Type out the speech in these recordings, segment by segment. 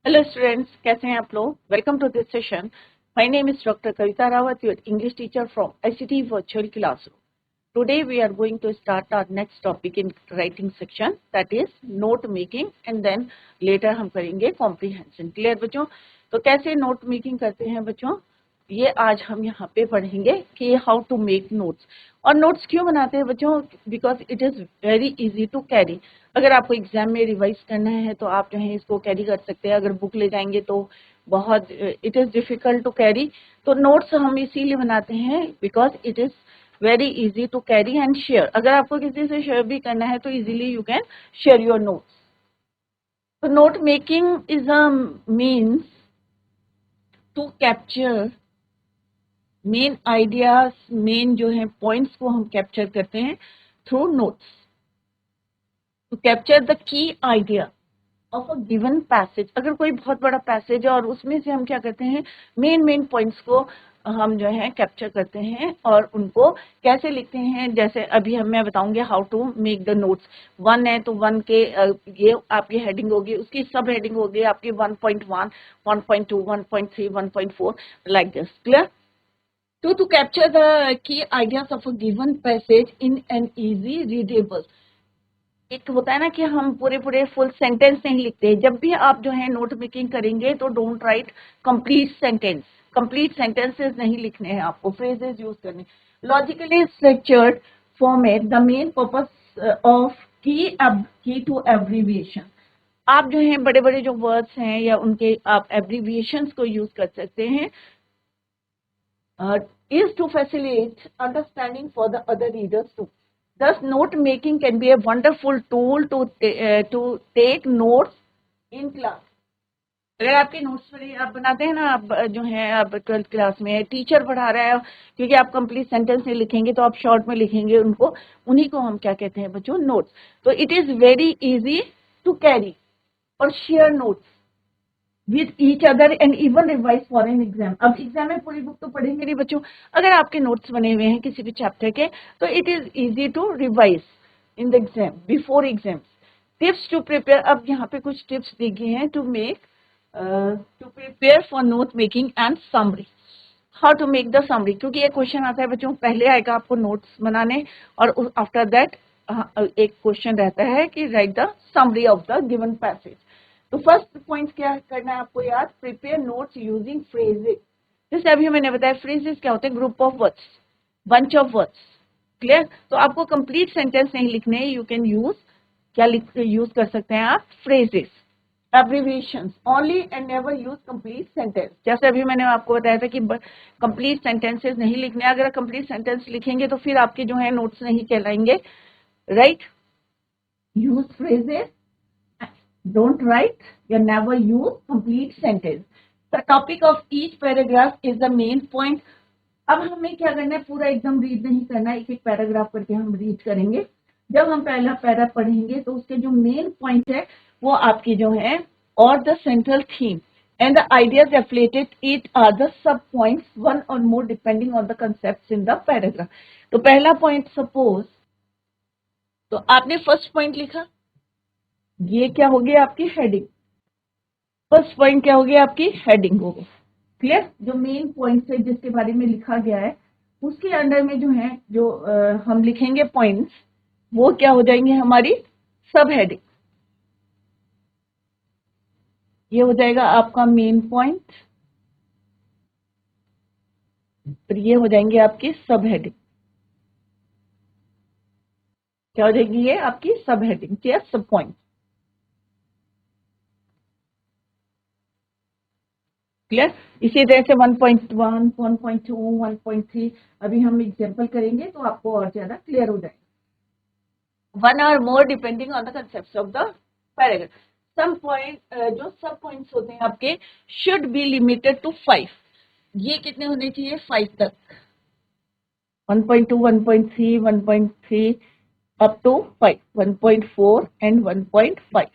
Hello students, कैसे हैं आप लोग? Welcome to this session. My name is Dr. Kavita Rawat, your English teacher from ICT Virtual Classroom. Today we are going to start our next topic in writing section, that is note making, and then later हम करेंगे comprehension. Clear बच्चों? तो कैसे note making करते हैं बच्चों? ये आज हम यहाँ पे पढ़ेंगे कि हाउ टू मेक नोट्स। और नोट्स क्यों बनाते हैं बच्चों? Because it is very easy to carry. अगर आपको एग्जाम में रिवाइज करना है तो आप जो है इसको कैरी कर सकते हैं। अगर बुक ले जाएंगे तो बहुत it is difficult to carry. तो नोट्स हम इसीलिए बनाते हैं because it is very easy to carry and share. अगर आपको किसी से शेयर भी करना है तो easily you can share your notes. तो note making is a means to capture main ideas, main जो है पॉइंट्स को हम कैप्चर करते हैं through notes. To capture the key idea of a given passage. अगर कोई बहुत बड़ा पैसेज है और उसमें से हम क्या करते हैं, मेन पॉइंट्स को हम जो है कैप्चर करते हैं और उनको कैसे लिखते हैं। जैसे अभी मैं बताऊंगी how to make the notes. One है तो वन के ये आपकी हेडिंग होगी, उसकी सब हेडिंग होगी आपकी 1.1, 1.2, 1.3, 1.4 like this. Clear? To capture the key ideas of a given passage in an easy readable। एक होता है ना कि हम पूरे फुल सेंटेंस नहीं लिखते। जब भी आप जो है नोट मेकिंग करेंगे तो don't write complete sentence. Complete sentences नहीं लिखने हैं आपको, फ्रेजेस यूज करने। Logically structured format the main purpose of की टू एब्रीविएशन। आप जो है बड़े बड़े जो वर्ड्स हैं या उनके आप एब्रीविएशंस को यूज कर सकते हैं। Is to facilitate understanding for the other readers too. Thus, note making can be a wonderful tool to take notes in class. अगर आपके नोट्स पर आप बनाते हैं ना, आप जो है आप 12th क्लास में टीचर पढ़ा रहा है, क्योंकि आप कंप्लीट सेंटेंस नहीं लिखेंगे तो आप शॉर्ट में लिखेंगे उनको, उन्हीं को हम क्या कहते हैं बच्चों, नोट्स। तो it is very easy to carry और share notes with each other and even revise for an exam। अब एग्जाम में पूरी बुक तो पढ़ेंगे नहीं बच्चों। अगर आपके नोट्स बने हुए हैं किसी भी चैप्टर के तो it is easy to revise in the exam, before exam. Tips to prepare. अब यहाँ पे कुछ टिप्स दी गई हैं to prepare for note making and summary. How to make the summary, क्योंकि ये क्वेश्चन आता है बच्चों, पहले आएगा आपको नोट्स बनाने और आफ्टर दैट एक क्वेश्चन रहता है कि right the summary of the given passage. तो फर्स्ट पॉइंट क्या करना है आपको याद, प्रिपेयर नोट्स यूजिंग फ्रेजेस। जैसे अभी मैंने बताया फ्रेजेस क्या होते हैं, group of words, bunch of words. Clear? तो आपको कंप्लीट सेंटेंस नहीं लिखने, यू कैन यूज क्या यूज कर सकते हैं आप, phrases. Abbreviations only and never use complete sentence. जैसे अभी मैंने आपको बताया था कि कंप्लीट सेंटेंसेस नहीं लिखने। अगर कंप्लीट सेंटेंस लिखेंगे तो फिर आपके जो है नोट्स नहीं कहलाएंगे। Right? Use phrases, don't write or never use complete sentence। The topic of each paragraph is the main point। अब हमें क्या करना है, पूरा एकदम रीड नहीं करना है, एक एक पैराग्राफ करके हम रीड करेंगे। जब हम पहला पैरा पढ़ेंगे तो उसके जो मेन पॉइंट है वो आपकी जो है और the central theme and the ideas affiliated it are the sub points, one or more depending on the concept in the paragraph. तो पहला पॉइंट सपोज, तो आपने फर्स्ट पॉइंट लिखा, ये क्या हो गया आपकी हेडिंग। फर्स्ट पॉइंट क्या हो गया आपकी हेडिंग हो गई। क्लियर? जो मेन पॉइंट है जिसके बारे में लिखा गया है उसके अंडर में जो है जो हम लिखेंगे पॉइंट्स, वो क्या हो जाएंगे हमारी सब हेडिंग। ये हो जाएगा आपका मेन पॉइंट और ये हो जाएंगे आपकी सब हेडिंग। क्या हो जाएगी ये आपकी सब हेडिंग या सब पॉइंट। क्लियर? इसी तरह से 1.1, 1.2, 1.3 अभी हम एग्जांपल करेंगे तो आपको और ज्यादा क्लियर हो जाएगा। One or more depending on the concept of the paragraph. Some point जो सब पॉइंट्स होते हैं आपके शुड बी लिमिटेड टू 5। ये कितने होने चाहिए, 5 तक। 1.2, 1.3, 1.3 अप टू 5, 1.4 एंड 1.5।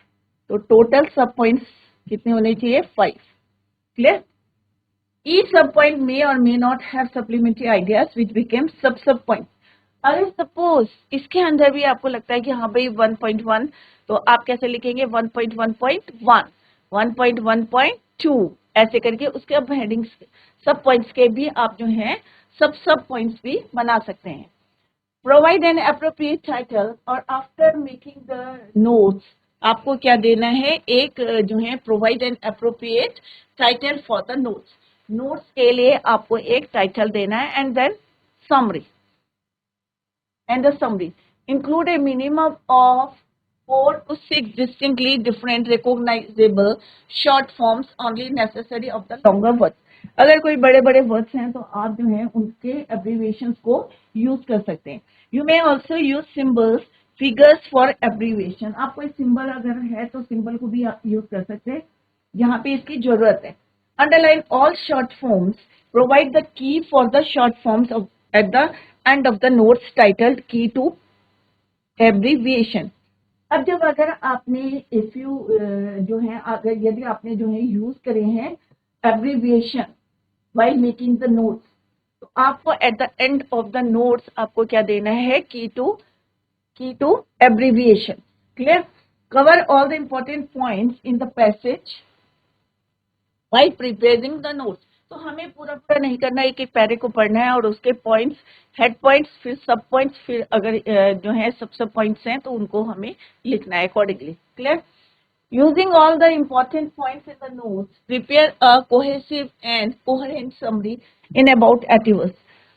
तो टोटल सब पॉइंट्स कितने होने चाहिए, 5। Clear? Each subpoint may or may not have supplementary ideas which became sub point। अगर सपोज इसके अंदर भी आपको लगता है कि हाँ भाई 1.1, तो आप कैसे लिखेंगे 1.1.1, 1.1.2 ऐसे करके उसके अब हेडिंग्स सब पॉइंट्स के भी आप जो है सब पॉइंट्स भी बना सकते हैं। प्रोवाइड एन अप्रोप्रिएट टाइटल, और आफ्टर मेकिंग द नोट्स आपको क्या देना है, एक जो है provide an appropriate title for the notes. Notes के लिए आपको एक टाइटल देना है and then summary. And the summary include a minimum of 4 to 6 distinctly different recognizable short forms only necessary of the longer words. अगर कोई बड़े बड़े वर्ड्स हैं तो आप जो है उनके एब्रीविएशंस को यूज कर सकते हैं। You may also use symbols figures for abbreviation. आप कोई सिंबल अगर है तो सिंबल को भी यूज कर सकते हैं, यहाँ पे इसकी जरूरत है। Underline all short forms, provide the key for the short forms of eight the end of the notes titled की टू एब्रीविएशन। अब जब अगर आपने इफ यू जो है अगर यदि आपने जो है यूज करे हैं abbreviation while making the notes, तो आपको at the end of the notes आपको क्या देना है, key to abbreviation. Clear? Cover all the important points in the passage while preparing the notes. तो हमें पूरा नहीं करना, एक एक पैरे को पढ़ना है और उसके पॉइंट्स, हेड पॉइंट्स, फिर सब पॉइंट्स, फिर अगर जो है सब पॉइंट्स हैं तो उनको हमें लिखना है accordingly. Clear? Using all the important points in the notes, prepare a cohesive and coherent summary in about 80 words.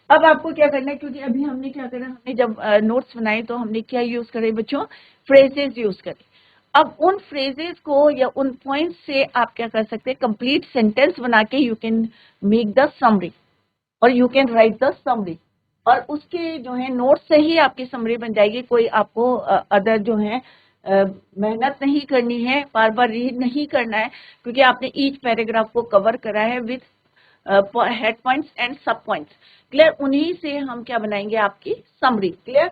अब आपको क्या करना है, क्योंकि अभी हमने क्या करा, हमने जब नोट्स बनाए तो हमने क्या यूज करे बच्चों, फ्रेजेस यूज करे। अब उन फ्रेजेस को या उन पॉइंट्स से आप क्या कर सकते हैं, कंप्लीट सेंटेंस बना के you can make the summary or you can write the summary, और उसके जो है नोट से ही आपकी समरी बन जाएगी। कोई आपको अदर जो है मेहनत नहीं करनी है, बार बार रीड नहीं करना है, क्योंकि आपने ईच पैराग्राफ को कवर करा है विद हेड पॉइंट्स एंड सब पॉइंट्स। क्लियर? उन्हीं से हम क्या बनाएंगे, आपकी summary. Clear?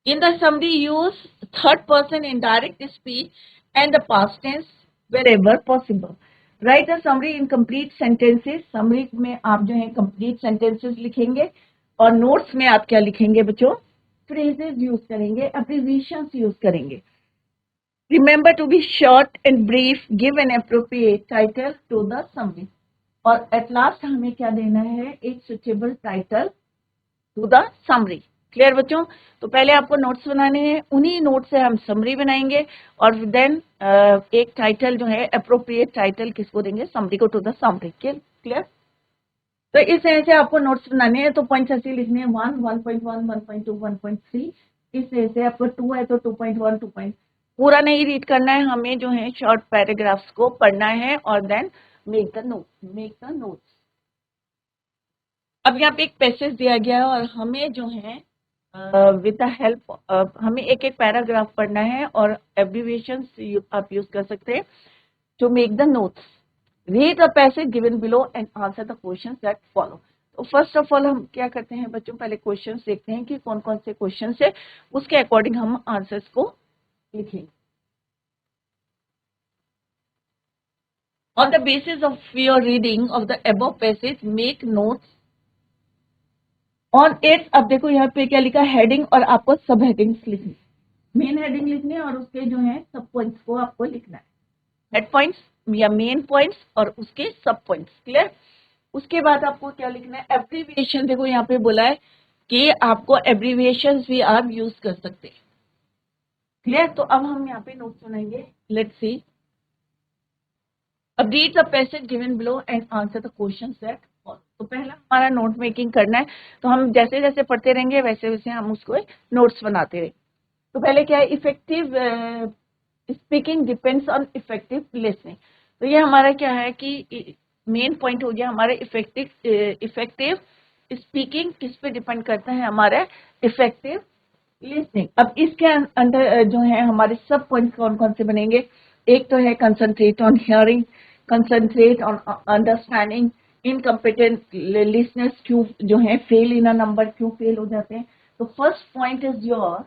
In the summary, use third person indirect speech and the past tense wherever possible. Write a summary in complete sentences. Summary में आप जो है complete sentences लिखेंगे, और notes में आप क्या लिखेंगे बच्चों, phrases use करेंगे, abbreviations use करेंगे। Remember to be short and brief. Give an appropriate title to the summary. और at last हमें क्या देना है, एक suitable title to the summary. Clear बच्चों? तो पहले आपको नोट्स बनाने हैं, उन्हीं नोट से हम समरी बनाएंगे, और देन एक टाइटल जो है अप्रोप्रिएट टाइटल किसको देंगे, समरी को, टू द समरी। क्लियर? तो इस तरह से आपको नोट्स बनाने हैं। तो पॉइंट्स ऐसे लिखने हैं 1, 1.1, 1.2, 1.3। इस तरह से आपको 2 है तो 2.1, 2. पूरा नहीं रीड करना है, हमें जो है शॉर्ट पैराग्राफ्स को पढ़ना है और देन मेक द नोट्स। अब यहाँ पे एक पैसेज दिया गया है और हमें जो है विद द हेल्प हमें एक एक पैराग्राफ पढ़ना है, और एब्रीविएशंस आप यूज कर सकते हैं to make the notes. Read the passage given below and answer the questions that follow. तो फर्स्ट ऑफ ऑल हम क्या करते हैं बच्चों, पहले क्वेश्चंस देखते हैं कि कौन कौन से क्वेश्चंस है, उसके अकॉर्डिंग हम आंसर्स को लिखेंगे। On the basis of your reading of the above passage, make notes on it. अब देखो यहाँ पे क्या लिखा, हेडिंग, और आपको सब हेडिंग्स लिखनी, मेन हेडिंग लिखनी है और उसके जो है सब पॉइंट्स को आपको लिखना है, हेड पॉइंट्स या मेन पॉइंट्स और उसके सब पॉइंट्स। क्लियर? उसके बाद आपको क्या लिखना है, एब्रीविएशन। देखो यहाँ पे बोला है कि आपको एब्रीविएशंस भी आप यूज कर सकते हैं। क्लियर? तो अब हम यहाँ पे नोट्स बनाएंगे। Let's see. अब read the passage given below and answer the questions that follow. तो पहला हमारा नोट मेकिंग करना है, तो हम जैसे जैसे पढ़ते रहेंगे वैसे वैसे हम उसको नोट्स बनाते रहेंगे। तो पहले क्या है, effective speaking depends on effective listening. तो ये हमारा क्या है कि मेन पॉइंट हो गया हमारे इफेक्टिव स्पीकिंग किस पे डिपेंड करता है, हमारा इफेक्टिव लिसनिंग। अब इसके अंदर जो है हमारे सब पॉइंट्स कौन कौन से बनेंगे, एक तो है concentrate on hearing, concentrate on understanding, incompetent listeners क्यों जो है फेल इन अ नंबर, क्यों फेल हो जाते हैं। तो फर्स्ट पॉइंट इज योर,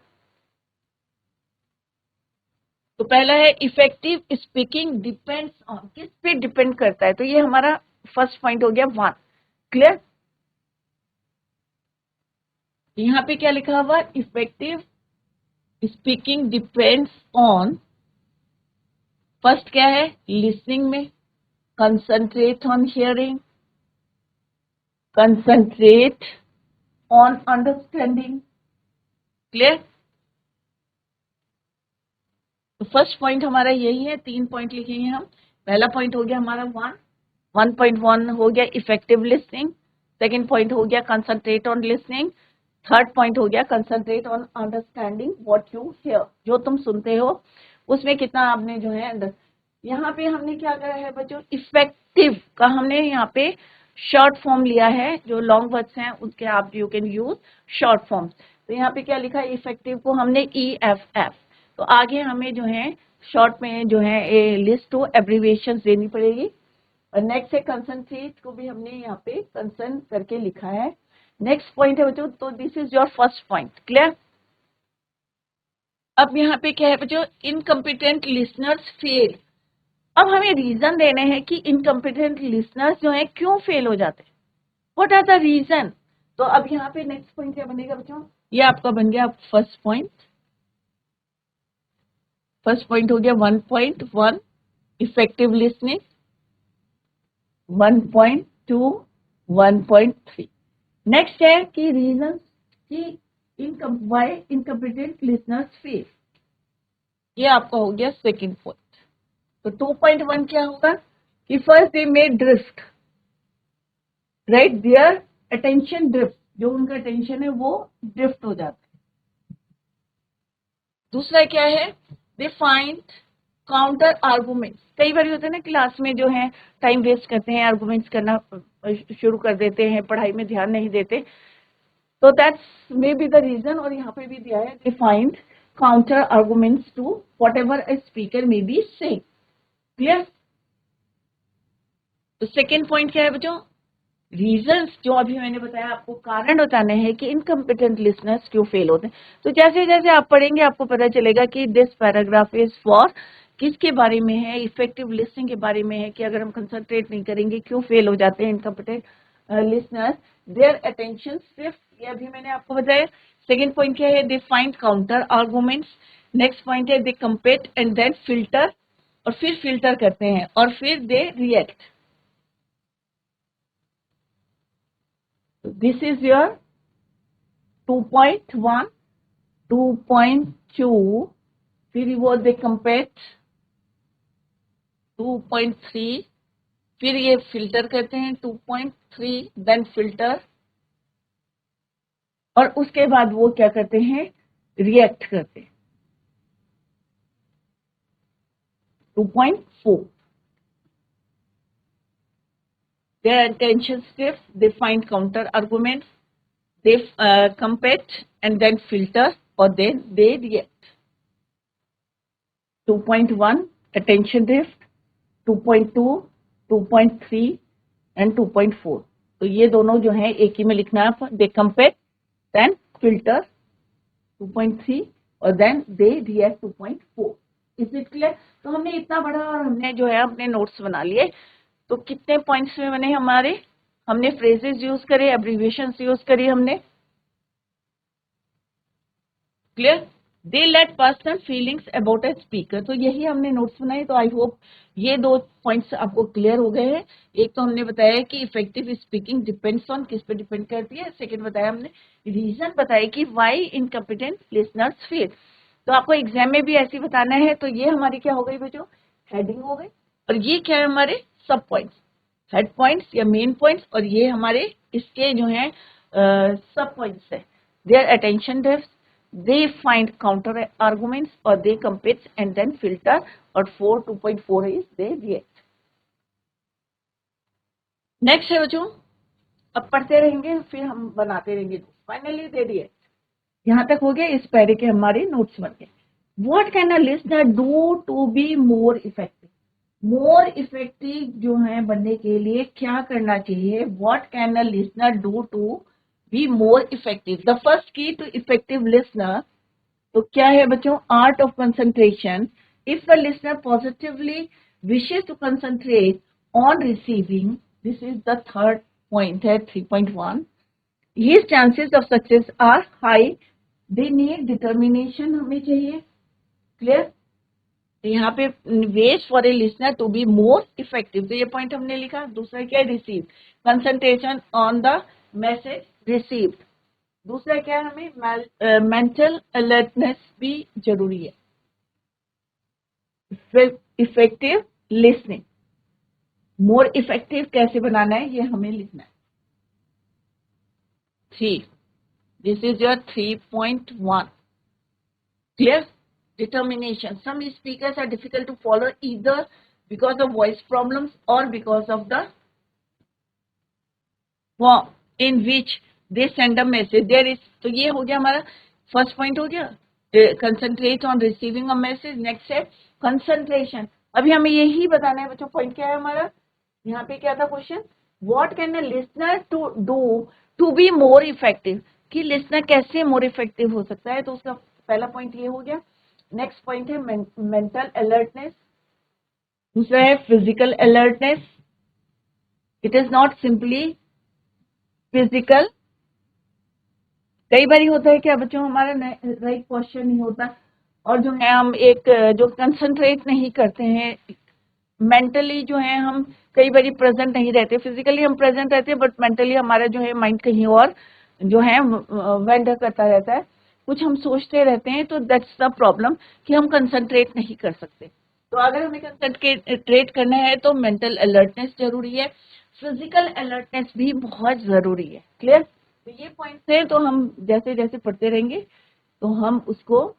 तो पहला है इफेक्टिव स्पीकिंग डिपेंड्स ऑन, किस पे डिपेंड करता है, तो ये हमारा फर्स्ट पॉइंट हो गया 1। क्लियर? यहाँ पे क्या लिखा हुआ, effective speaking depends on first क्या है, लिसनिंग में concentrate on hearing, concentrate on understanding. Clear? तो फर्स्ट पॉइंट हमारा यही है, 3 पॉइंट लिखेंगे हम। पहला पॉइंट हो गया हमारा 1.1 हो गया इफेक्टिव लिसनिंग, सेकंड पॉइंट हो गया concentrate on listening, third point हो गया concentrate on understanding what you here, जो तुम सुनते हो उसमें कितना आपने जो है यहाँ पे हमने क्या करा है बच्चों, इफेक्टिव का हमने यहाँ पे शॉर्ट फॉर्म लिया है, जो लॉन्ग वर्ड्स हैं उसके आप you can use short form. तो यहाँ पे क्या लिखा है, इफेक्टिव को हमने EFF, तो आगे हमें जो है शॉर्ट में जो है ए लिस्ट टू एब्रीविएशन देनी पड़ेगी। और नेक्स्ट है कंसंट्रेट को भी हमने यहाँ पे कंसर्न करके लिखा है। नेक्स्ट पॉइंट है बच्चों, तो this is your first point. Clear? अब यहाँ पे क्या है बच्चों, इनकम्पिटेंट लिसनर्स फेल। अब हमें रीजन देने हैं कि इनकम्पिटेंट लिसनर्स जो है क्यों फेल हो जाते हैं, व्हाट आर द रीजन। तो अब यहाँ पे नेक्स्ट पॉइंट क्या बनेगा बच्चों, ये आपका बन गया फर्स्ट पॉइंट। फर्स्ट पॉइंट हो गया 1.1 इफेक्टिव लिसनिंग, 1.2 1.3। नेक्स्ट है कि रीजन कि व्हाई इनकम्पिटेंट लिसनर्स फेल, ये आपका हो गया सेकंड पॉइंट। तो 2.1 क्या होगा कि first they may drift, right, their attention drift, जो उनका अटेंशन है वो ड्रिफ्ट हो जाता है। दूसरा क्या है, दे फाइंड काउंटर आर्गुमेंट्स। कई बार होता है ना क्लास में जो है टाइम वेस्ट करते हैं, आर्गुमेंट्स करना शुरू कर देते हैं, पढ़ाई में ध्यान नहीं देते, तो that's may be the reason. और यहाँ पे भी दिया है they find counter arguments to whatever a speaker may be saying. Clear? तो सेकेंड पॉइंट क्या है बच्चों, रीजंस, जो अभी मैंने बताया आपको कारण बताने हैं कि इनकम्पिटेंट लिसनर्स क्यों फेल होते हैं। तो जैसे जैसे आप पढ़ेंगे आपको पता चलेगा कि दिस पैराग्राफ इज फॉर किसके बारे में है, इफेक्टिव लिसनिंग के बारे में है, कि अगर हम कंसंट्रेट नहीं करेंगे क्यों फेल हो जाते हैं इनकम्पिटेंट लिसनर्स, देयर अटेंशन सिर्फ, ये अभी मैंने आपको बताया। सेकेंड पॉइंट क्या है, they find counter arguments. Next point है दे कंपेट एंड देन फिल्टर, और फिर फिल्टर करते हैं और फिर they react. This is your 2.1, 2.2, फिर वो दे कंपेट 2.3, फिर ये फिल्टर करते हैं 2.3, देन फिल्टर, और उसके बाद वो क्या करते हैं, रिएक्ट करते हैं 2.4। Their attention shifts, they find counter arguments, they compete and then filter, or then they react. 2.1 attention drift, 2.2, 2.3 and 2.4। तो ये दोनों जो है एक ही में लिखना है, they compete then filter 2.3 और then they react 2.4। Is it clear? तो हमने इतना बड़ा और हमने जो है अपने नोट्स बना लिए। तो कितने पॉइंट्स में बने हमारे, हमने फ्रेजेस यूज करे, एब्रीविएशंस यूज करी हमने। Clear? They let personal feelings about a speaker, तो यही हमने नोट्स बनाए। तो आई होप ये 2 पॉइंट्स आपको क्लियर हो गए हैं। एक तो हमने बताया कि इफेक्टिव स्पीकिंग डिपेंड्स ऑन, किस पे डिपेंड करती है। सेकंड बताया हमने रीजन बताया कि व्हाई इनकम्पिटेंट लिसनर्स फेल। तो आपको एग्जाम में भी ऐसे बताना है। तो ये हमारी क्या हो गई बच्चों, हेडिंग हो गई, और ये क्या है हमारे सब पॉइंट्स, हेड पॉइंट्स या मेन पॉइंट्स, और ये हमारे इसके जो है सब पॉइंट्स है। Their attention drift, they find counter arguments, or they compete and then filter, और 2.4 is they react। नेक्स्ट है बच्चों, अब पढ़ते रहेंगे फिर हम बनाते रहेंगे। फाइनली दे रिएक्ट, यहाँ तक हो गया, इस पैरे के हमारे नोट्स बन गए। What can a listener do to be more effective, more effective जो है बनने के लिए क्या करना चाहिए, what can a listener do to be more effective. The first key to effective listener, तो क्या है बच्चों, art of concentration. If the listener positively wishes to concentrate on receiving, this is the third point है 3.1, his chances of success are high। they need determination हमें चाहिए। Clear? तो यहाँ पे ways for a listener to be more effective, तो ये point हमने लिखा। दूसरा क्या है, receive, concentration on the message received. दूसरा क्या है, हमें मेंटल अलर्टनेस भी जरूरी है। इफेक्टिव लिसनिंग, मोर इफेक्टिव कैसे बनाना है ये हमें लिखना है। 3, this is your 3.1। Clear? Determination. Some speakers are difficult to follow either because of voice problems or because of the form in which they send a message. There is, तो ये हो गया हमारा फर्स्ट पॉइंट हो गया, concentrate on receiving a message. Next है concentration. अभी हमें यही बताना है बच्चों, पॉइंट क्या है हमारा, यहाँ पे क्या था question, what can a listener to do to be more effective, कि लिसनर कैसे मोर इफेक्टिव हो सकता है, तो उसका पहला पॉइंट ये हो गया। नेक्स्ट पॉइंट है मेंटल अलर्टनेस, दूसरा है physical alertness. It is not simply physical, कई बार होता है क्या बच्चों, हमारा राइट क्वेश्चन नहीं होता, और जो है हम एक जो कंसंट्रेट नहीं करते हैं, मेंटली जो है हम कई बार प्रेजेंट नहीं रहते, फिजिकली हम प्रेजेंट रहते हैं बट मेंटली हमारा जो है माइंड कहीं और जो है वेंडर करता रहता है, कुछ हम सोचते रहते हैं, तो दैट्स द प्रॉब्लम कि हम कंसंट्रेट नहीं कर सकते। तो अगर हमें कंसंट्रेट करना है तो मेंटल अलर्टनेस जरूरी है, फिजिकल अलर्टनेस भी बहुत जरूरी है। क्लियर? तो ये पॉइंट्स हैं, तो हम जैसे जैसे पढ़ते रहेंगे तो हम उसको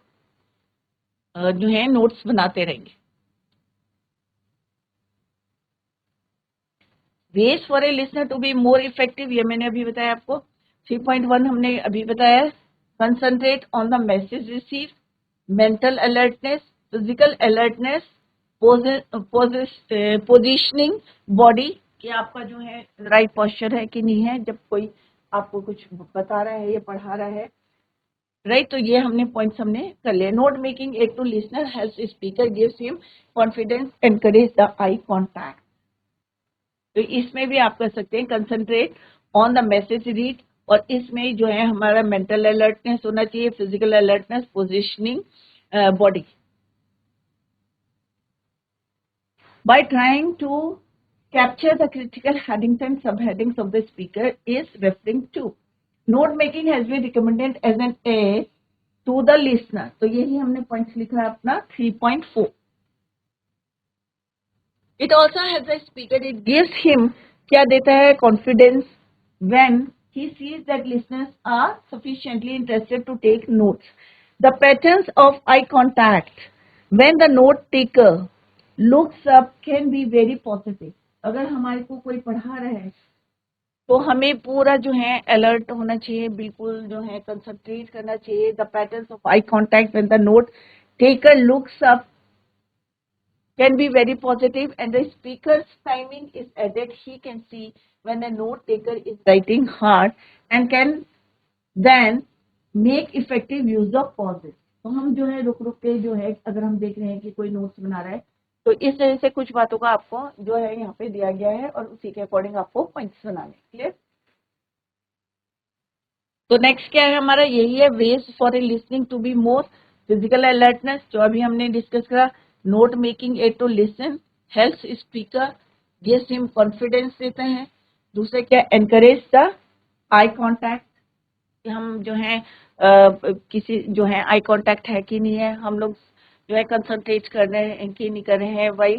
जो है नोट्स बनाते रहेंगे। Ways for a listener to be more effective, ये मैंने अभी बताया आपको। 3.1 हमने अभी बताया, concentrate on the message receive, mental alertness, physical alertness, positioning body, कि आपका जो है राइट पोस्चर है कि नहीं है जब कोई आपको कुछ बता रहा है या पढ़ा रहा है, राइट। तो ये हमने पॉइंट्स हमने कर लिया। नोट मेकिंग एक to listener helps speaker, gives him confidence, encourage the eye contact. तो इसमें भी आप कर सकते हैं concentrate on the message read, और इसमें जो है हमारा मेंटल अलर्टनेस होना चाहिए, physical alertness, positioning body. By trying to capture the critical headings and subheadings of the speaker is referring to. Note making has been recommended as an aid to the listener. तो यही हमने points लिखा है अपना 3.4. It also has the speaker, it gives him क्या देता है, confidence when he sees that listeners are sufficiently interested to take notes. The patterns of eye contact when the note taker looks up can be very positive. अगर हमारे को कोई पढ़ा रहा है तो हमें पूरा जो है अलर्ट होना चाहिए, बिल्कुल जो है कंसंट्रेट करना चाहिए। The patterns of eye contact when the note taker looks up can be very positive, and the speaker's timing is added. He can see when the note taker is writing hard and can then make effective use of pauses. तो हम जो है रुक रुक के जो है अगर हम देख रहे हैं कि कोई नोट्स बना रहा है तो इस तरह से कुछ बातों का आपको जो है यहाँ पे दिया गया है और उसी के अकॉर्डिंग आपको पॉइंट्स बनाने। क्लियर? तो नेक्स्ट क्या है हमारा, यही है ways for a listening to be more, physical alertness जो अभी हमने डिस्कस करा, note making a to listen helps speaker, gives him confidence देते हैं। दूसरे क्या, एनकरेज द आई कांटेक्ट, हम जो है किसी जो है आई कांटेक्ट है कि नहीं है, हम लोग जो है कंसंट्रेट कर रहे हैं कि नहीं कर रहे हैं, वही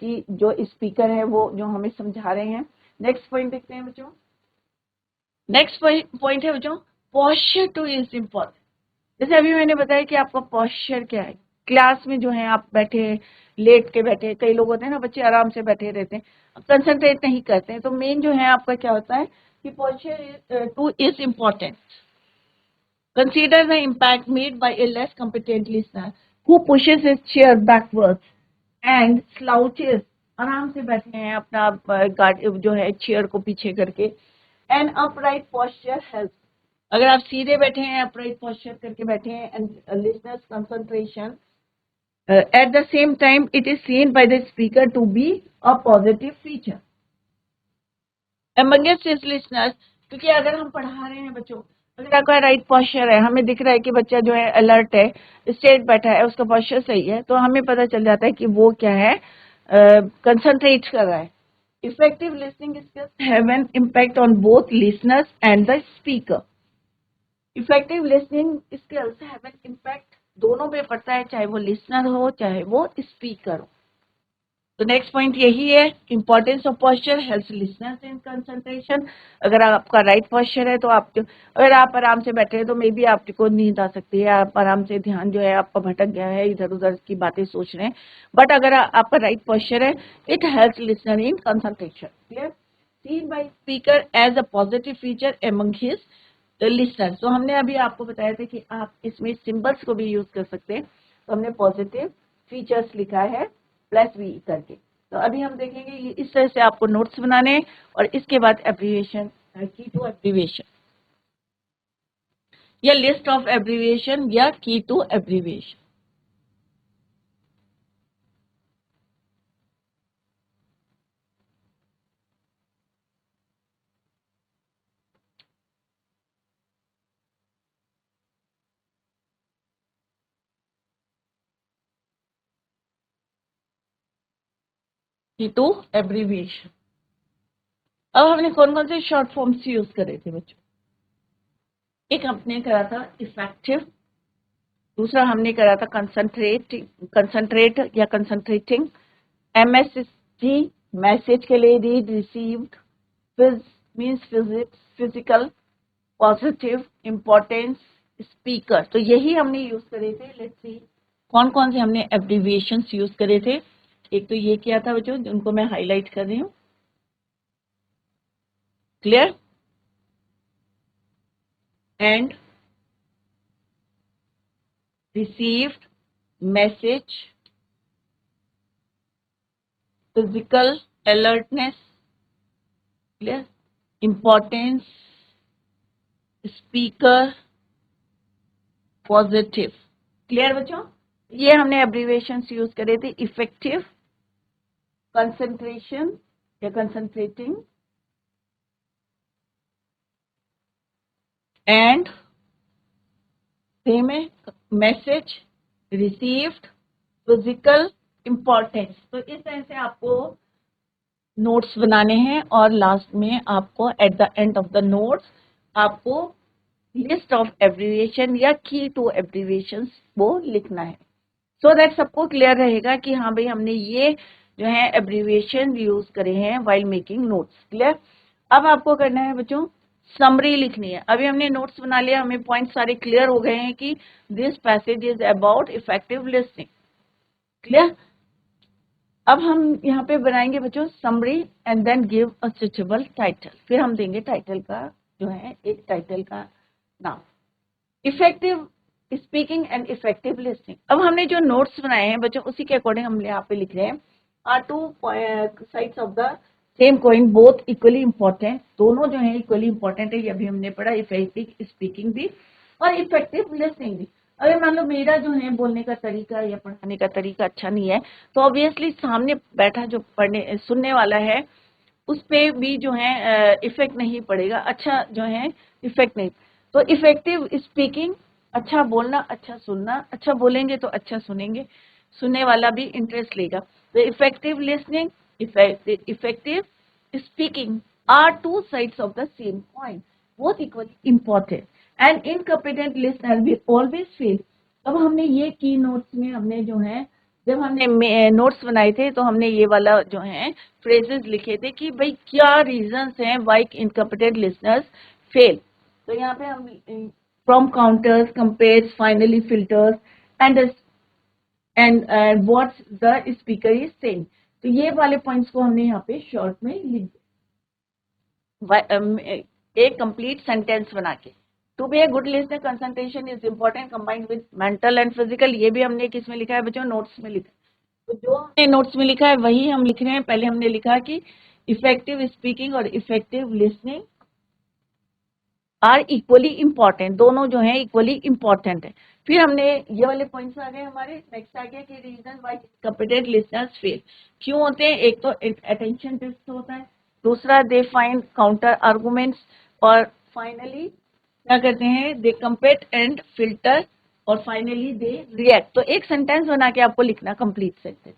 कि जो स्पीकर है वो जो हमें समझा रहे हैं। नेक्स्ट पॉइंट देखते हैं बच्चों। नेक्स्ट पॉइंट है बच्चों, पोस्चर टू इज इम्पोर्टेंट। जैसे अभी मैंने बताया कि आपका पोस्चर क्या है, क्लास में जो है आप बैठे लेट के बैठे, कई लोग होते हैं ना बच्चे आराम से बैठे रहते हैं, कंसंट्रेट नहीं करते हैं, तो मेन जो है आपका क्या होता है कि posture too is important. Consider the impact made by a less competent listener who pushes his chair backwards and slouches, आराम से बैठे हैं अपना जो है चेयर को पीछे करके। एन अपराइट पोस्चर हेल्प, अगर आप सीधे बैठे हैं, अपराइट पोस्चर करके बैठे हैं, and listeners concentration at the same time it is seen by the speaker to be a positive feature amongst his listeners. क्योंकि अगर हम पढ़ा रहे हैं बच्चों अगर आपका राइट पोस्चर है, हमें दिख रहा है कि बच्चा जो है अलर्ट है, स्ट्रेट बैठा है, उसका पोस्चर सही है, तो हमें पता चल जाता है कि वो क्या है, कंसंट्रेट कर रहा है। Effective listening skills have an impact on both listeners and the speaker. Effective listening skills have an impact दोनों पे पड़ता है, चाहे वो लिसनर हो चाहे वो स्पीकर हो। तो नेक्स्ट पॉइंट यही है, importance of posture helps listeners in concentration. अगर आपका राइट पोस्चर है तो आप अगर आप आराम से बैठे हैं तो मे बी आपको नींद आ सकती है, आप आराम से ध्यान जो है आपका भटक गया है, इधर उधर की बातें सोच रहे हैं, बट अगर आपका राइट पोस्चर है, it helps listener in concentration. Clear? Seen by speaker as a positive feature among his listener. तो हमने अभी आपको बताया था कि आप इसमें सिंबल्स को भी यूज कर सकते हैं, तो हमने पॉजिटिव फीचर्स लिखा है प्लस वी करके। तो अभी हम देखेंगे ये इस तरह से आपको नोट्स बनाने हैं, और इसके बाद एब्रीविएशन, की टू एब्रीविएशन या लिस्ट ऑफ एब्रीविएशन या की टू एब्रीविएशन। की टू एब्रीविएशन। अब हमने कौन कौन से शॉर्ट फॉर्म्स यूज करे थे बच्चों? एक हमने करा था इफेक्टिव, दूसरा हमने करा था कंसंट्रेट या कंसंट्रेटिंग, MSG मैसेज के लिए रीड रिसीव्ड, फिज means physical, positive, importance, speaker. तो यही हमने यूज करे थे। लेट्स सी कौन कौन से हमने एब्रीविएशंस यूज करे थे। एक तो ये किया था बच्चों, जिनको मैं हाईलाइट कर रही हूँ। Clear? And received, message, physical alertness, clear, importance, speaker, positive. Clear बच्चों? ये हमने एब्रीविएशंस यूज करे थे। इफेक्टिव, कंसंट्रेशन या कंसंट्रेटिंग, एंड सेम है मैसेज, रिसीव्ड, फिजिकल, इम्पोर्टेंस। तो इस तरह से आपको नोट्स बनाने हैं, और लास्ट में आपको at the end of the notes आपको लिस्ट ऑफ एब्रीविएशन या की टू एब्रीविएशन वो लिखना है, सो दैट सबको क्लियर रहेगा कि हाँ भाई हमने ये जो है एब्रीविएशन यूज करे हैं व्हाइल मेकिंग नोट्स। क्लियर? अब आपको करना है बच्चों समरी लिखनी है। अभी हमने नोट्स बना लिया, हमें पॉइंट सारे क्लियर हो गए हैं कि this passage is about effective listening. Clear? अब हम यहाँ पे बनाएंगे बच्चों summary and then give a suitable title. फिर हम देंगे टाइटल का जो है एक टाइटल का नाम, effective speaking and effective listening. अब हमने जो नोट्स बनाए हैं बच्चों उसी के अकॉर्डिंग हम यहाँ पे लिख रहे हैं, are two sides of the same coin both equally important. दोनों जो है इक्वली इंपॉर्टेंट है, ये भी हमने पढ़ा, इफेक्टिव स्पीकिंग भी और इफेक्टिव लिसनिंग भी। अगर मान लो मेरा जो है बोलने का तरीका या पढ़ाने का तरीका अच्छा नहीं है, तो ऑब्वियसली सामने बैठा जो पढ़ने सुनने वाला है उस पे भी जो है इफेक्ट नहीं पड़ेगा, अच्छा जो है इफेक्ट नहीं। तो इफेक्टिव स्पीकिंग, अच्छा बोलना, अच्छा सुनना, अच्छा बोलेंगे तो अच्छा सुनेंगे, सुनने वाला भी इंटरेस्ट लेगा। तो effective listening, effective speaking are two sides of the same coin, both equally important and incompetent listener will always fail. अब हमने ये की नोट्स में हमने जो है जब हमने नोट्स बनाए थे तो हमने ये वाला जो है फ्रेजेस लिखे थे कि भाई क्या रीजंस हैं व्हाई इनकॉम्पिटेंट लिसनर्स फेल। तो यहाँ पे हम from counters, compares, finally filters and what's the speaker is saying. तो ये वाले पॉइंट्स को हमने यहाँ पे शॉर्ट में लिख एक कंप्लीट सेंटेंस बना के। To be a good listener concentration is important combined with mental and physical. ये भी हमने किस में लिखा है बच्चों? नोट्स में लिखा है। तो जो हमने नोट्स में लिखा है वही हम लिख रहे हैं। पहले हमने लिखा कि इफेक्टिव स्पीकिंग और effective listening are equally important, दोनों जो है इक्वली इंपॉर्टेंट है। फिर हमने ये वाले पॉइंट्स आ गए हमारे। नेक्स्ट आ गया कि reason why competent listeners fail क्यों होते हैं। एक तो अटेंशन डेफिसिट होता है, दूसरा दे फाइंड काउंटर आर्गुमेंट्स, और फाइनली क्या करते हैं, दे कंपेट एंड फिल्टर और फाइनली दे रिएक्ट। तो एक सेंटेंस बना के आपको लिखना, कंप्लीट सेंटेंस।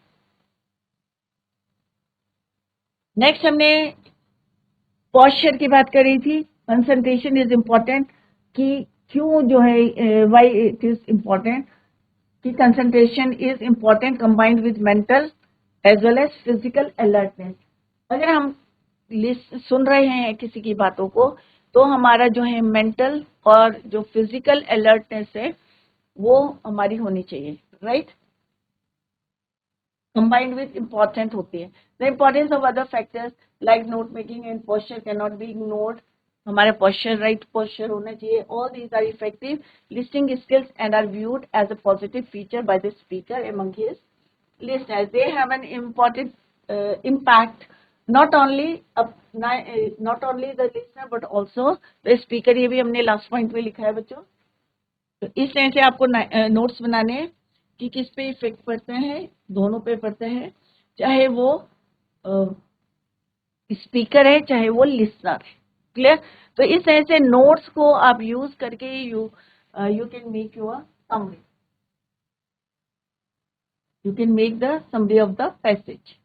नेक्स्ट हमने पोस्चर की बात करी थी। कंसंट्रेशन इज इम्पोर्टेंट, कि क्यों जो है, व्हाई इट इज इम्पोर्टेंट, कि concentration is important combined with mental as well as physical alertness. अगर हम सुन रहे हैं किसी की बातों को, तो हमारा जो है मेंटल और जो फिजिकल अलर्टनेस है वो हमारी होनी चाहिए, राइट। कंबाइंड विद इम्पोर्टेंट होती है। The importance of other factors like note making and posture can not be ignored. हमारा पोस्चर, राइट पोस्चर होना चाहिए। All these are effective listening skills and are viewed as a positive feature by the speaker among his listeners. They have an important impact not only not only the listener but also the speaker। ये भी हमने last point में लिखा है बच्चों। तो इस तरह से आपको नोट्स बनाने हैं कि किस पे इफेक्ट पड़ता है, दोनों पे पड़ता है, चाहे वो स्पीकर है चाहे वो लिसनर है। क्लियर। तो इस तरह से नोट्स को आप यूज करके you can make your summary, you can make the summary of the passage.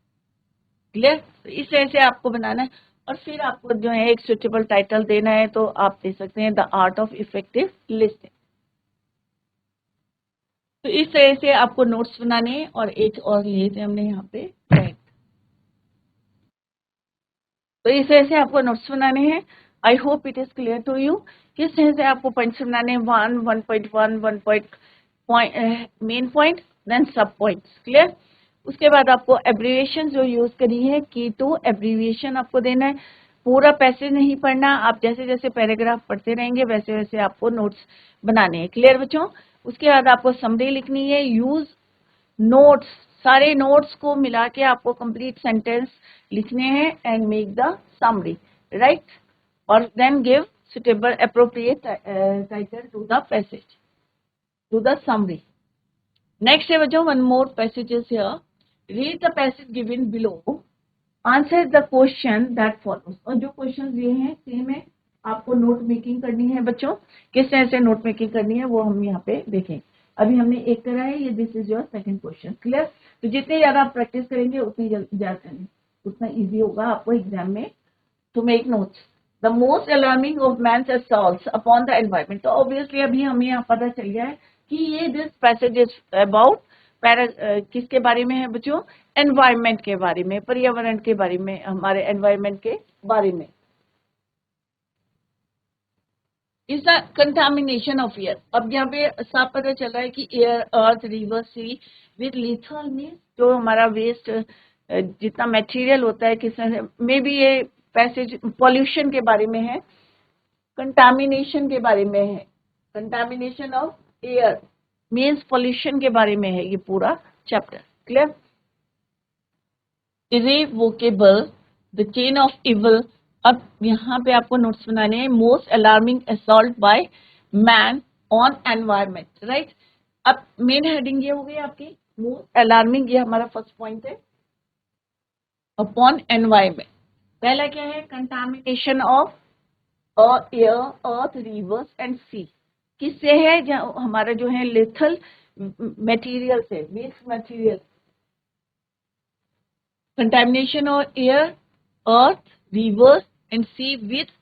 Clear. तो इस तरह से आपको बनाना है और फिर आपको जो है एक सुटेबल टाइटल देना है, तो आप दे सकते हैं the art of effective listening. तो इस तरह से आपको नोट्स बनाने हैं। और एक और लिए थे हमने यहाँ पे पेन। तो इस तरह से आपको नोट्स बनाने हैं। I hope it is clear to you. किस तरह से आपको पॉइंट्स बनाने हैं, 1, 1.1, 1 मेन पॉइंट, देन सब पॉइंट्स। क्लियर। उसके बाद आपको एब्रीविएशन जो यूज करी है, की टू एब्रीविएशन आपको देना है। पूरा पैसेज नहीं पढ़ना, आप जैसे जैसे पैराग्राफ पढ़ते रहेंगे वैसे वैसे आपको नोट्स बनाने हैं। क्लियर बच्चों। उसके बाद आपको समरी लिखनी है। यूज नोट्स, सारे नोट्स को मिला के आपको कंप्लीट सेंटेंस लिखने हैं and make the summary, right. और then give suitable appropriate title to the passage, to the summary. Next है बच्चों, one more passage is here. Read the passage given below, answer the question that follows. और जो question दिए हैं same है, आपको note making करनी है बच्चों। किस तरह से नोट मेकिंग करनी है वो हम यहाँ पे देखें। अभी हमने एक करा है, ये this is your second question. Clear. तो जितने ज्यादा आप प्रैक्टिस करेंगे उतनी ज्यादा उतना इजी होगा आपको एग्जाम में to make notes. The most alarming of man's assaults upon the environment. तो ऑब्वियसली अभी हमें यहाँ पता चल गया है कि ये दिस पैसेज इज अबाउट किसके बारे में है बच्चों, एनवायरमेंट के बारे में, पर्यावरण के बारे में, हमारे एनवायरमेंट के बारे में। Is the contamination of air. अब यहाँ पे साफ पता चल रहा है कि air, earth, river, sea with lethal mean जो हमारा वेस्ट जितना मटेरियल होता है किस में भी, ये पैसेज पॉल्यूशन के बारे में है, कंटामिनेशन के बारे में है। Contamination of air means pollution के बारे में है ये पूरा chapter. Clear. Irrevocable, the chain of evil. अब यहाँ पे आपको नोट्स बनाने हैं। Most alarming assault by man on environment, right. अब मेन हेडिंग ये हो गई आपकी मोस्ट अलार्मिंग, ये हमारा फर्स्ट पॉइंट है, अपॉन एनवायरमेंट। पहला क्या है, contamination of air, earth, rivers and sea. किससे है, हमारा जो है लिथल मटेरियल से, waste material. Contamination of air, earth, rivers and sea with,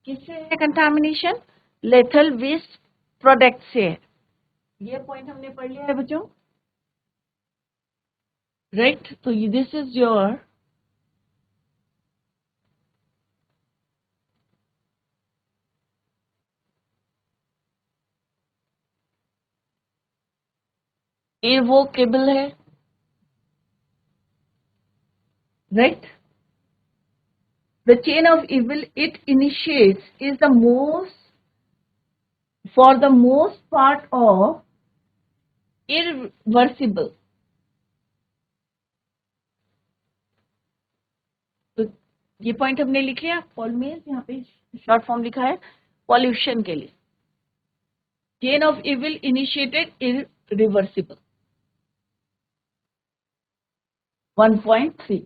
किससे है कंटामिनेशन, लेथल वेस्ट प्रोडक्ट से है। ये पॉइंट हमने पढ़ लिया है बच्चों, राइट। तो दिस इज योर इरवोकेबल है, right. The chain of evil it initiates is the most, for the most part of irreversible. तो ये पॉइंट हमने लिख लिया। पॉल्यूमेज यहाँ पे शॉर्ट फॉर्म लिखा है पॉल्यूशन के लिए। Chain of evil initiated irreversible. 1.3।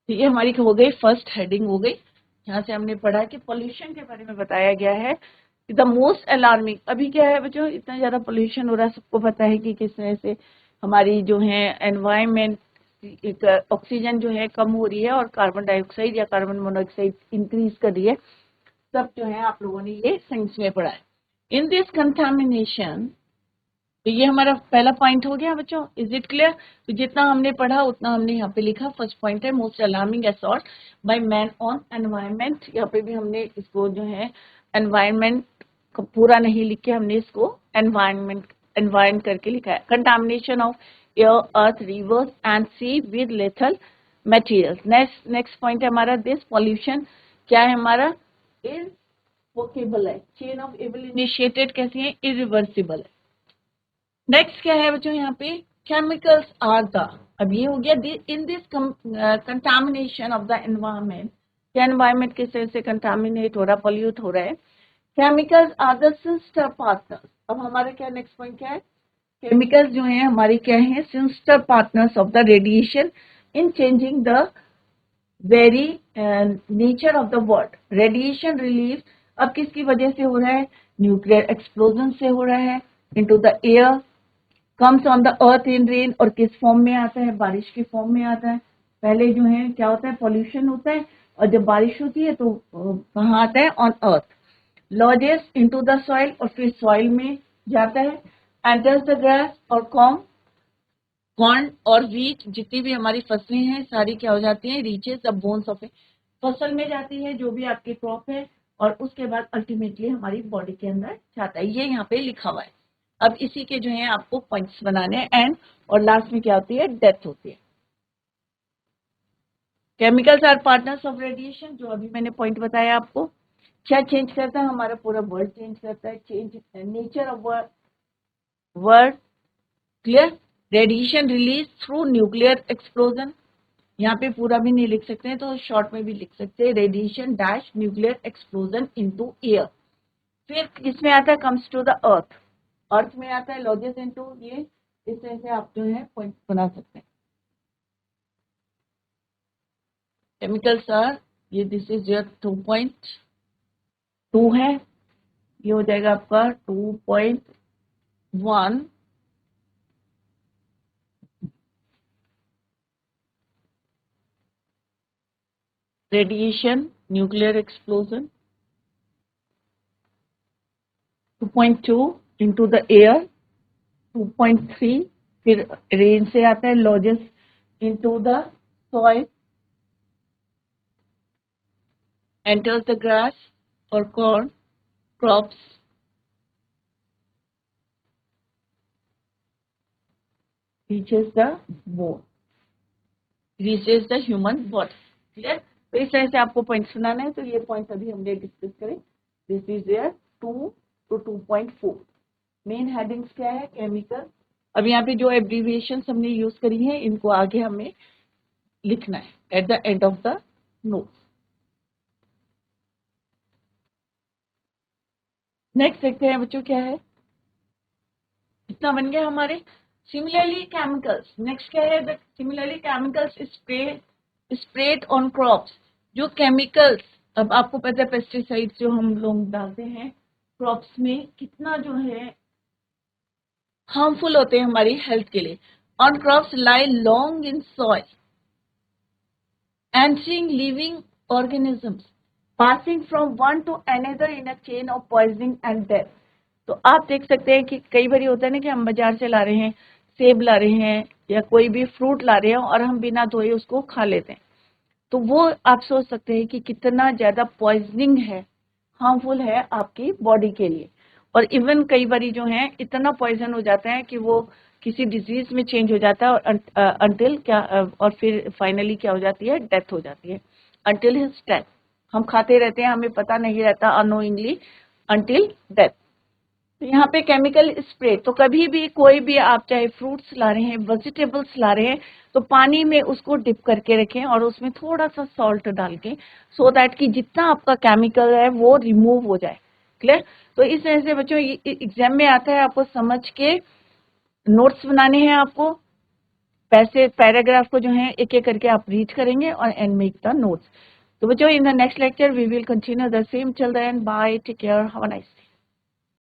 तो ये हमारी हो गई फर्स्ट हेडिंग हो गई। यहाँ से हमने पढ़ा कि पॉल्यूशन के बारे में बताया गया है। द मोस्ट अलार्मिंग, अभी क्या है बच्चों, इतना ज़्यादा पोल्यूशन हो रहा है, सबको पता है कि किस तरह से हमारी जो है एनवायरमेंट, ऑक्सीजन जो है कम हो रही है और कार्बन डाइऑक्साइड या कार्बन मोनोऑक्साइड इंक्रीज कर रही है। सब जो है आप लोगों ने ये साइंस में पढ़ा है। इन दिस कंटामिनेशन, तो ये हमारा पहला पॉइंट हो गया बच्चों, इज इट क्लियर? तो जितना हमने पढ़ा उतना हमने यहाँ पे लिखा। फर्स्ट पॉइंट है most alarming assault by man on environment. यहाँ पे भी हमने इसको जो है एनवायरमेंट को पूरा नहीं लिख के हमने इसको एनवायरमेंट करके लिखा है। Contamination of air, earth, rivers and sea with lethal materials. Next point है हमारा दिस पॉल्यूशन क्या है हमारा, इररिवर्सिबल है। चेन ऑफ इविल इनिशिएटेड कैसी है, इरिवर्सिबल है। नेक्स्ट क्या है बच्चों यहाँ पे, केमिकल्स आर द, अब ये हो गया in this contamination of the environment, क्या एनवायरमेंट किस तरह से कंटामिनेट हो रहा, पॉल्यूट हो रहा है। Chemicals are the sister partners. अब हमारा क्या नेक्स्ट पॉइंट क्या है, केमिकल्स जो है हमारे क्या है, sister partners of the radiation in changing the very nature of the world. Radiation release अब किसकी वजह से हो रहा है, न्यूक्लियर एक्सप्लोजन से हो रहा है into the air, comes on the earth in rain, और किस फॉर्म में आता है, बारिश की फॉर्म में आता है। पहले जो है क्या होता है, पॉल्यूशन होता है, और जब बारिश होती है तो कहाँ आता है, on earth, lodges into the soil, और फिर सॉइल में जाता है, एंटर्स द ग्रास और कॉर्न और व्हीट, जितनी भी हमारी फसलें हैं सारी क्या हो जाती हैं, रीचेस द बोन्स ऑफ, फसल में जाती है जो भी आपकी क्रॉप है, और उसके बाद अल्टीमेटली हमारी बॉडी के अंदर जाता है। ये यहाँ पे लिखा हुआ है। अब इसी के जो है आपको पॉइंट्स बनाने हैं एंड, और लास्ट में क्या होती है, डेथ होती है। Chemicals are partners of radiation, जो अभी मैंने पॉइंट बताया आपको। क्या चेंज करता है, हमारा पूरा वर्ल्ड चेंज करता है, change nature of world, clear. Radiation release through nuclear explosion, यहाँ पे पूरा भी नहीं लिख सकते हैं तो शॉर्ट में भी लिख सकते हैं, radiation dash nuclear explosion into air. फिर किसमें आता है, कम्स टू द अर्थ, अर्थ में आता है, लॉजेस इनटू, ये इस तरह से आप जो है पॉइंट बना सकते हैं। केमिकल्स आर, ये दिस इज योर 2.2 है, ये हो जाएगा आपका 2.1, radiation nuclear explosion, 2.2 into the air, 2.3 फिर रेन से आता है, lodges into the soil, enters the grass or corn crops, reaches the bone, reaches the human body। Clear? तो इस तरह से आपको पॉइंट्स बनाना है, तो ये पॉइंट्स अभी हमने डिस्कस करें। This is there 2 to 2.4। Main headings क्या है, केमिकल। अब यहाँ पे जो एब्रीविएशन हमने यूज करी है इनको आगे हमें लिखना है eight the end of the note. Next देखते हैं बच्चों क्या है, इतना बन गया हमारे। सिमिलरली केमिकल्स, नेक्स्ट क्या है, similarly chemicals spread on crops. जो केमिकल्स, अब आपको पता है पेस्टिसाइड्स जो हम लोग डालते हैं क्रॉप्स में कितना जो है हार्मफुल होते हैं हमारी हेल्थ के लिए। On crops lie long in soil and seeing living organisms passing from one two another in a chain of poisoning and death. तो आप देख सकते हैं कि कई बार होता है ना कि हम बाजार से ला रहे हैं, सेब ला रहे हैं या कोई भी फ्रूट ला रहे हैं और हम बिना धोए उसको खा लेते हैं, तो वो आप सोच सकते हैं कि कितना ज्यादा पॉइजनिंग है, हार्मफुल है आपकी बॉडी के लिए। और इवन कई बार जो है इतना पॉइजन हो जाता है कि वो किसी डिजीज में चेंज हो जाता है, और अंटिल क्या, और फिर फाइनली क्या हो जाती है, डेथ हो जाती है। अंटिल हिज डेथ, हम खाते रहते हैं, हमें पता नहीं रहता अनोइंगली अंटिल डेथ। तो यहाँ पे केमिकल स्प्रे, तो कभी भी कोई भी आप चाहे फ्रूट्स ला रहे हैं, वेजिटेबल्स ला रहे हैं, तो पानी में उसको डिप करके रखें और उसमें थोड़ा सा सॉल्ट डाल के, सो दैट कि जितना आपका केमिकल है वो रिमूव हो जाए। क्लियर? तो इस तरह से बच्चों एग्जाम में आता है, आपको समझ के नोट्स बनाने हैं, आपको पैराग्राफ को जो है एक एक करके आप रीड करेंगे और एंड मेक द नोट्स। तो बच्चों in the next lecture we will continue the same, till then bye, take care, have a nice day.